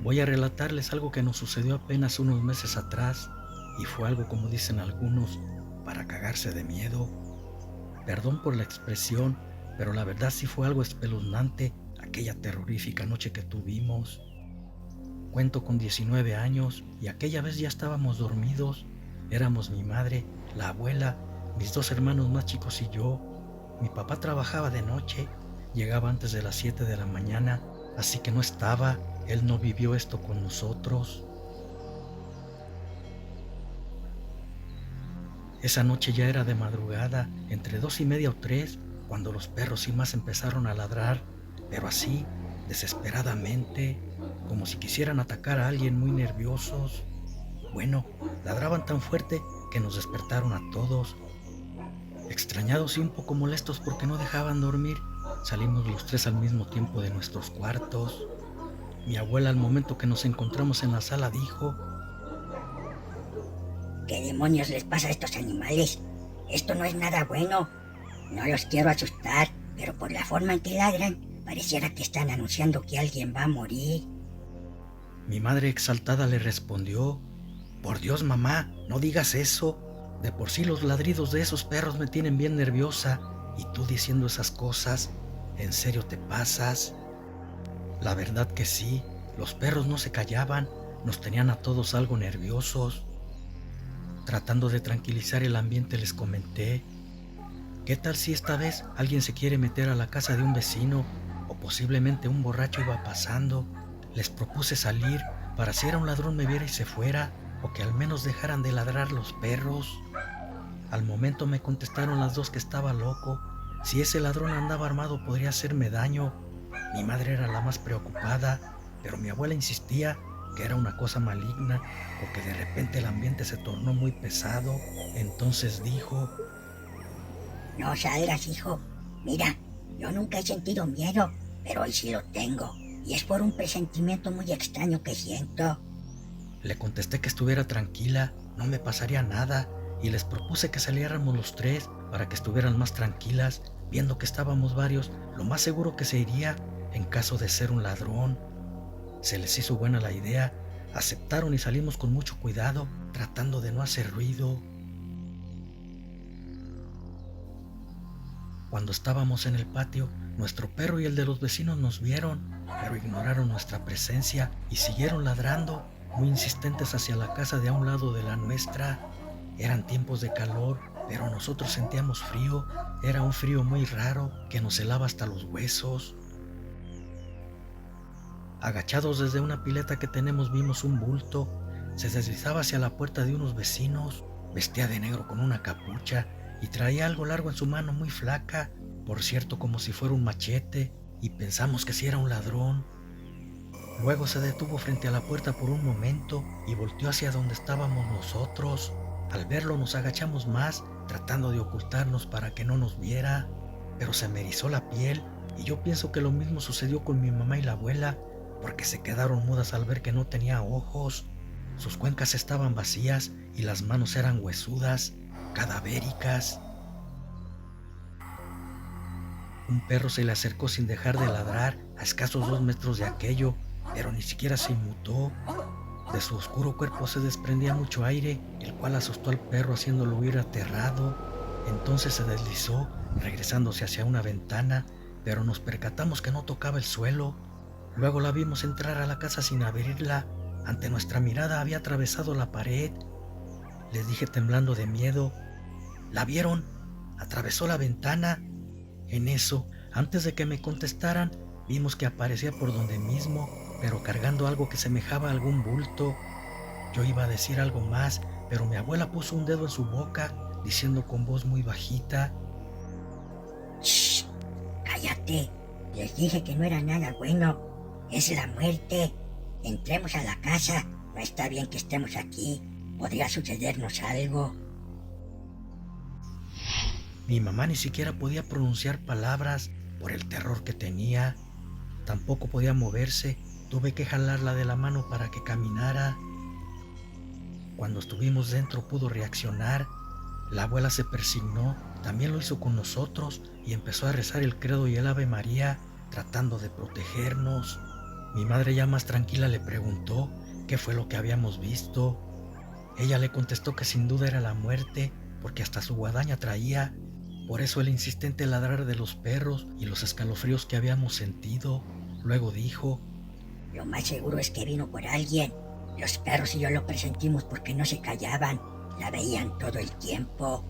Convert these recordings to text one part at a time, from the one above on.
Voy a relatarles algo que nos sucedió apenas unos meses atrás y fue algo, como dicen algunos, para cagarse de miedo. Perdón por la expresión, pero la verdad sí fue algo espeluznante aquella terrorífica noche que tuvimos. Cuento con 19 años y aquella vez ya estábamos dormidos. Éramos mi madre, la abuela, mis dos hermanos más chicos y yo. Mi papá trabajaba de noche, llegaba antes de las 7 de la mañana, así que no estaba, él no vivió esto con nosotros. Esa noche ya era de madrugada, entre 2:30 o 3, cuando los perros y más empezaron a ladrar, pero así, desesperadamente, como si quisieran atacar a alguien, muy nerviosos. Bueno, ladraban tan fuerte que nos despertaron a todos. Extrañados y un poco molestos porque no dejaban dormir, salimos los tres al mismo tiempo de nuestros cuartos. Mi abuela, al momento que nos encontramos en la sala, dijo: ¿Qué demonios les pasa a estos animales? Esto no es nada bueno. No los quiero asustar, pero por la forma en que ladran, pareciera que están anunciando que alguien va a morir. Mi madre exaltada le respondió: por Dios, mamá, no digas eso. De por sí los ladridos de esos perros me tienen bien nerviosa, y tú diciendo esas cosas, ¿en serio te pasas? La verdad que sí, los perros no se callaban, nos tenían a todos algo nerviosos. Tratando de tranquilizar el ambiente les comenté: ¿qué tal si esta vez alguien se quiere meter a la casa de un vecino o posiblemente un borracho iba pasando? Les propuse salir para si era un ladrón me viera y se fuera, o que al menos dejaran de ladrar los perros. Al momento me contestaron las dos que estaba loco. Si ese ladrón andaba armado podría hacerme daño. Mi madre era la más preocupada, pero mi abuela insistía que era una cosa maligna o que de repente el ambiente se tornó muy pesado. Entonces dijo: No salgas, hijo. Mira, yo nunca he sentido miedo, pero hoy sí lo tengo. Y es por un presentimiento muy extraño que siento. Le contesté que estuviera tranquila, no me pasaría nada, y les propuse que saliéramos los tres para que estuvieran más tranquilas, viendo que estábamos varios, lo más seguro que se iría en caso de ser un ladrón. Se les hizo buena la idea, aceptaron y salimos con mucho cuidado, tratando de no hacer ruido. Cuando estábamos en el patio, nuestro perro y el de los vecinos nos vieron, pero ignoraron nuestra presencia y siguieron ladrando, muy insistentes hacia la casa de a un lado de la nuestra. Eran tiempos de calor, pero nosotros sentíamos frío. Era un frío muy raro que nos helaba hasta los huesos. Agachados desde una pileta que tenemos vimos un bulto. Se deslizaba hacia la puerta de unos vecinos. Vestía de negro con una capucha y traía algo largo en su mano, muy flaca, por cierto como si fuera un machete, y pensamos que sí era un ladrón. Luego se detuvo frente a la puerta por un momento y volteó hacia donde estábamos nosotros. Al verlo nos agachamos más, tratando de ocultarnos para que no nos viera, pero se me erizó la piel y yo pienso que lo mismo sucedió con mi mamá y la abuela, porque se quedaron mudas al ver que no tenía ojos. Sus cuencas estaban vacías y las manos eran huesudas, cadavéricas. Un perro se le acercó sin dejar de ladrar a escasos 2 metros de aquello, pero ni siquiera se inmutó. De su oscuro cuerpo se desprendía mucho aire, el cual asustó al perro haciéndolo huir aterrado. Entonces se deslizó, regresándose hacia una ventana, pero nos percatamos que no tocaba el suelo. Luego la vimos entrar a la casa sin abrirla. Ante nuestra mirada había atravesado la pared. Les dije temblando de miedo: ¿la vieron? Atravesó la ventana. En eso, antes de que me contestaran, vimos que aparecía por donde mismo, pero cargando algo que semejaba a algún bulto. Yo iba a decir algo más, pero mi abuela puso un dedo en su boca, diciendo con voz muy bajita: ¡Shh! ¡Cállate! Les dije que no era nada bueno. Es la muerte. Entremos a la casa. No está bien que estemos aquí. Podría sucedernos algo. Mi mamá ni siquiera podía pronunciar palabras por el terror que tenía. Tampoco podía moverse. Tuve que jalarla de la mano para que caminara. Cuando estuvimos dentro pudo reaccionar. La abuela se persignó, también lo hizo con nosotros y empezó a rezar el credo y el Ave María, tratando de protegernos. Mi madre ya más tranquila le preguntó qué fue lo que habíamos visto. Ella le contestó que sin duda era la muerte, porque hasta su guadaña traía. Por eso el insistente ladrar de los perros y los escalofríos que habíamos sentido. Luego dijo: Lo más seguro es que vino por alguien. Los perros y yo lo presentimos porque no se callaban. La veían todo el tiempo.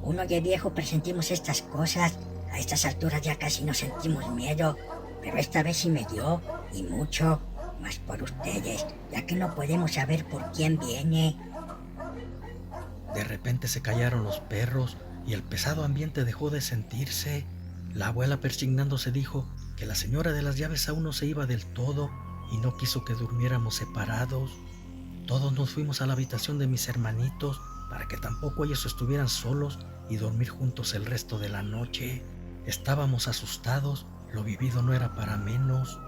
Uno ya viejo presentimos estas cosas. A estas alturas ya casi no sentimos miedo. Pero esta vez sí me dio, y mucho. Más por ustedes, ya que no podemos saber por quién viene. De repente se callaron los perros y el pesado ambiente dejó de sentirse. La abuela, persignándose, dijo que la señora de las llaves aún no se iba del todo y no quiso que durmiéramos separados. Todos nos fuimos a la habitación de mis hermanitos para que tampoco ellos estuvieran solos y dormir juntos el resto de la noche. Estábamos asustados, lo vivido no era para menos.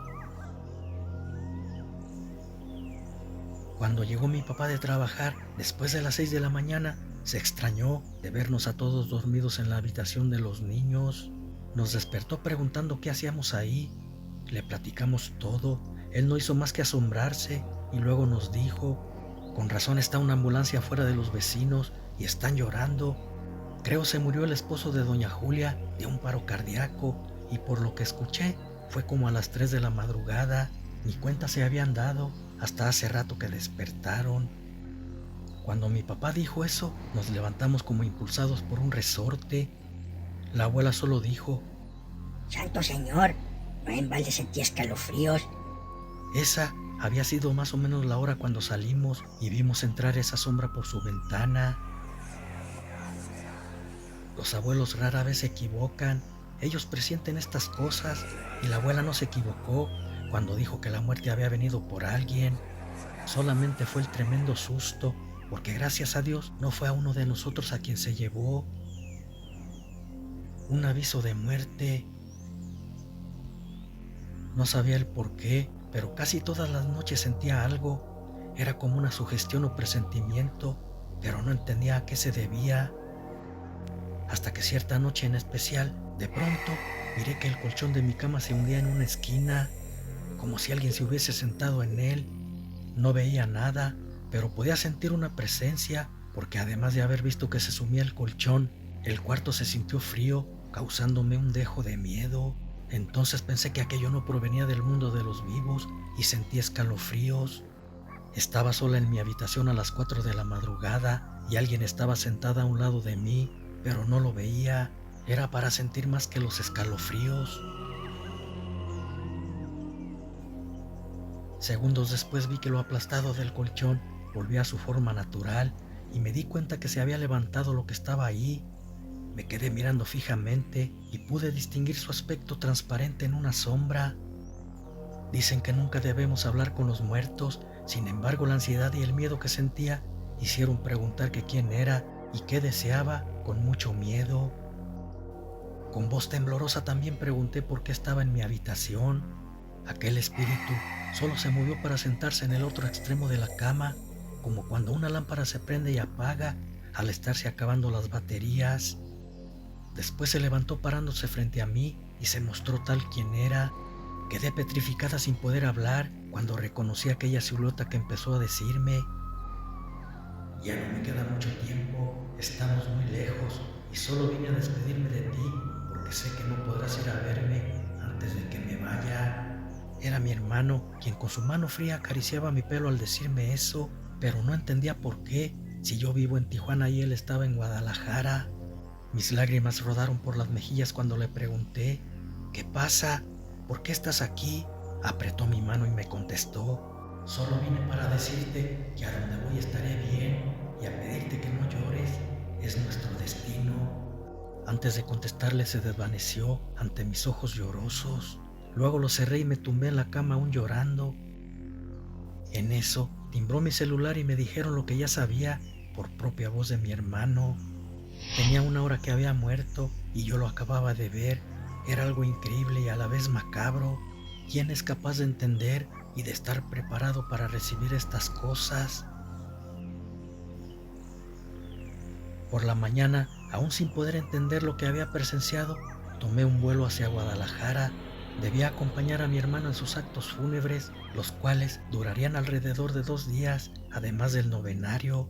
Cuando llegó mi papá de trabajar, después de las 6 de la mañana, se extrañó de vernos a todos dormidos en la habitación de los niños. Nos despertó preguntando qué hacíamos ahí. Le platicamos todo. Él no hizo más que asombrarse y luego nos dijo: con razón está una ambulancia afuera de los vecinos y están llorando. Creo se murió el esposo de doña Julia de un paro cardíaco y por lo que escuché fue como a las 3 de la madrugada. Ni cuenta se habían dado hasta hace rato que despertaron. Cuando mi papá dijo eso, nos levantamos como impulsados por un resorte. La abuela solo dijo: Santo Señor, no en balde sentí escalofríos. Esa había sido más o menos la hora cuando salimos y vimos entrar esa sombra por su ventana. Los abuelos rara vez se equivocan. Ellos presienten estas cosas y la abuela no se equivocó cuando dijo que la muerte había venido por alguien. Solamente fue el tremendo susto, porque gracias a Dios no fue a uno de nosotros a quien se llevó. Un aviso de muerte. No sabía el por qué, pero casi todas las noches sentía algo. Era como una sugestión o presentimiento, pero no entendía a qué se debía. Hasta que cierta noche en especial, de pronto, miré que el colchón de mi cama se hundía en una esquina, como si alguien se hubiese sentado en él. No veía nada, pero podía sentir una presencia, porque además de haber visto que se sumía el colchón, el cuarto se sintió frío, causándome un dejo de miedo. Entonces pensé que aquello no provenía del mundo de los vivos y sentí escalofríos. Estaba sola en mi habitación a las 4 de la madrugada y alguien estaba sentada a un lado de mí, pero no lo veía. Era para sentir más que los escalofríos. Segundos después vi que lo aplastado del colchón volvía a su forma natural y me di cuenta que se había levantado lo que estaba ahí. Me quedé mirando fijamente y pude distinguir su aspecto transparente en una sombra. Dicen que nunca debemos hablar con los muertos, sin embargo la ansiedad y el miedo que sentía hicieron preguntar que quién era y qué deseaba con mucho miedo. Con voz temblorosa también pregunté por qué estaba en mi habitación. Aquel espíritu solo se movió para sentarse en el otro extremo de la cama, como cuando una lámpara se prende y apaga al estarse acabando las baterías. Después se levantó parándose frente a mí y se mostró tal quien era. Quedé petrificada sin poder hablar cuando reconocí aquella silueta que empezó a decirme: ya no me queda mucho tiempo, estamos muy lejos y solo vine a despedirme de ti porque sé que no podrás ir a verme antes de que me vaya. Era mi hermano quien con su mano fría acariciaba mi pelo al decirme eso, pero no entendía por qué, si yo vivo en Tijuana y él estaba en Guadalajara. Mis lágrimas rodaron por las mejillas cuando le pregunté: ¿qué pasa? ¿Por qué estás aquí? Apretó mi mano y me contestó: solo vine para decirte que a donde voy estaré bien y a pedirte que no llores, es nuestro destino. Antes de contestarle se desvaneció ante mis ojos llorosos. Luego lo cerré y me tumbé en la cama aún llorando. En eso timbró mi celular y me dijeron lo que ya sabía por propia voz de mi hermano. Tenía 1 hora que había muerto y yo lo acababa de ver. Era algo increíble y a la vez macabro. ¿Quién es capaz de entender y de estar preparado para recibir estas cosas? Por la mañana, aún sin poder entender lo que había presenciado, tomé un vuelo hacia Guadalajara. Debía acompañar a mi hermano en sus actos fúnebres, los cuales durarían alrededor de 2 días, además del novenario.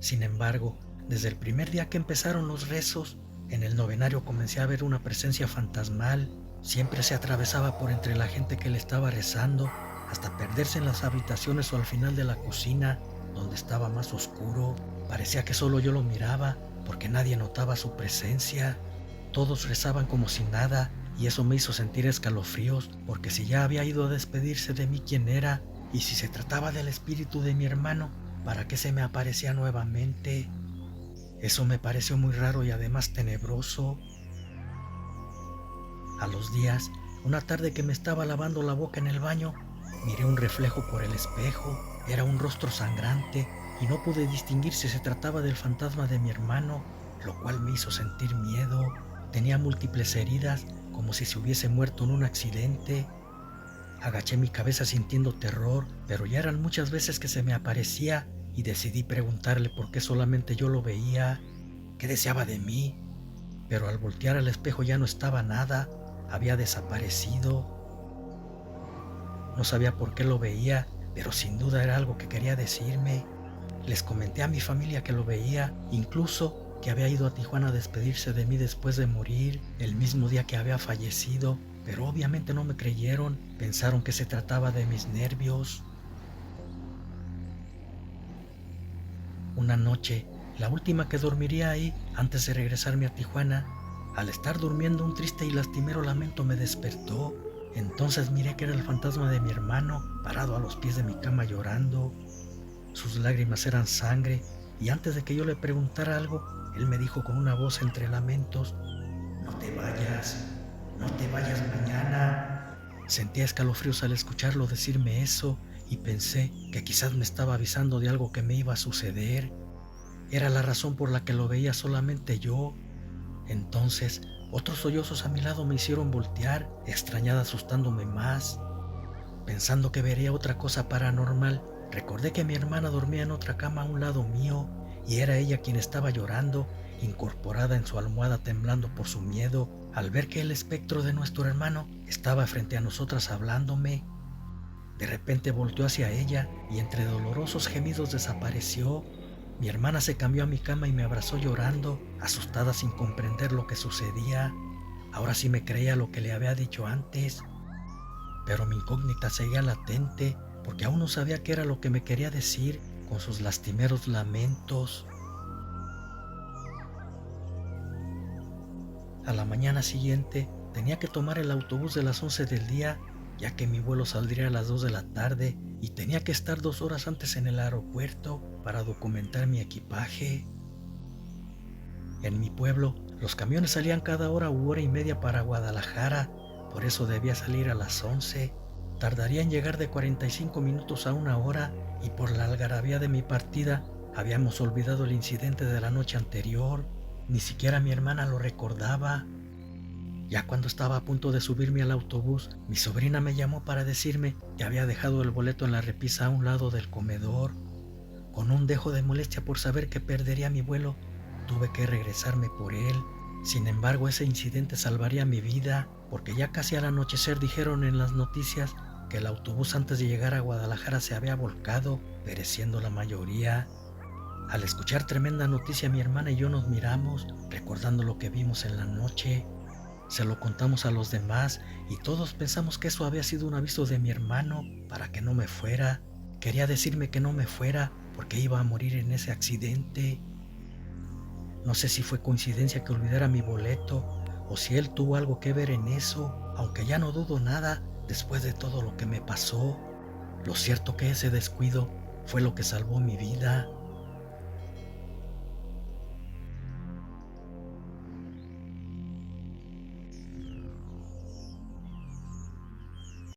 Sin embargo, desde el primer día que empezaron los rezos, en el novenario comencé a ver una presencia fantasmal. Siempre se atravesaba por entre la gente que le estaba rezando, hasta perderse en las habitaciones o al final de la cocina, donde estaba más oscuro. Parecía que solo yo lo miraba, porque nadie notaba su presencia. Todos rezaban como si nada, y eso me hizo sentir escalofríos, porque si ya había ido a despedirse de mí quién era, y si se trataba del espíritu de mi hermano, ¿para qué se me aparecía nuevamente? Eso me pareció muy raro y además tenebroso. A los días, una tarde que me estaba lavando la boca en el baño, miré un reflejo por el espejo. Era un rostro sangrante y no pude distinguir si se trataba del fantasma de mi hermano, lo cual me hizo sentir miedo. Tenía múltiples heridas, como si se hubiese muerto en un accidente. Agaché mi cabeza sintiendo terror, pero ya eran muchas veces que se me aparecía y decidí preguntarle por qué solamente yo lo veía, qué deseaba de mí. Pero al voltear al espejo ya no estaba nada, había desaparecido. No sabía por qué lo veía, pero sin duda era algo que quería decirme. Les comenté a mi familia que lo veía, incluso que había ido a Tijuana a despedirse de mí después de morir, el mismo día que había fallecido, pero obviamente no me creyeron, pensaron que se trataba de mis nervios. Una noche, la última que dormiría ahí antes de regresarme a Tijuana, al estar durmiendo un triste y lastimero lamento me despertó. Entonces miré que era el fantasma de mi hermano, parado a los pies de mi cama llorando. Sus lágrimas eran sangre, y antes de que yo le preguntara algo, él me dijo con una voz entre lamentos: no te vayas mañana. Sentía escalofríos al escucharlo decirme eso, y pensé que quizás me estaba avisando de algo que me iba a suceder. Era la razón por la que lo veía solamente yo. Entonces, otros sollozos a mi lado me hicieron voltear, extrañada, asustándome más. Pensando que vería otra cosa paranormal, recordé que mi hermana dormía en otra cama a un lado mío, y era ella quien estaba llorando, incorporada en su almohada, temblando por su miedo, al ver que el espectro de nuestro hermano estaba frente a nosotras hablándome. De repente volteó hacia ella y entre dolorosos gemidos desapareció. Mi hermana se cambió a mi cama y me abrazó llorando, asustada sin comprender lo que sucedía. Ahora sí me creía lo que le había dicho antes, pero mi incógnita seguía latente, porque aún no sabía qué era lo que me quería decir con sus lastimeros lamentos. A la mañana siguiente tenía que tomar el autobús de las 11 del día, ya que mi vuelo saldría a las 2 de la tarde y tenía que estar 2 horas antes en el aeropuerto para documentar mi equipaje. En mi pueblo, los camiones salían cada hora u hora y media para Guadalajara, por eso debía salir a las 11. Tardaría en llegar de 45 minutos a 1 hora, y por la algarabía de mi partida habíamos olvidado el incidente de la noche anterior. Ni siquiera mi hermana lo recordaba. Ya cuando estaba a punto de subirme al autobús, mi sobrina me llamó para decirme que había dejado el boleto en la repisa a un lado del comedor. Con un dejo de molestia por saber que perdería mi vuelo, tuve que regresarme por él. Sin embargo, ese incidente salvaría mi vida, porque ya casi al anochecer dijeron en las noticias que el autobús antes de llegar a Guadalajara se había volcado, pereciendo la mayoría. Al escuchar tremenda noticia, mi hermana y yo nos miramos, recordando lo que vimos en la noche. Se lo contamos a los demás y todos pensamos que eso había sido un aviso de mi hermano para que no me fuera. Quería decirme que no me fuera porque iba a morir en ese accidente. No sé si fue coincidencia que olvidara mi boleto o si él tuvo algo que ver en eso, aunque ya no dudo nada después de todo lo que me pasó. Lo cierto que ese descuido fue lo que salvó mi vida.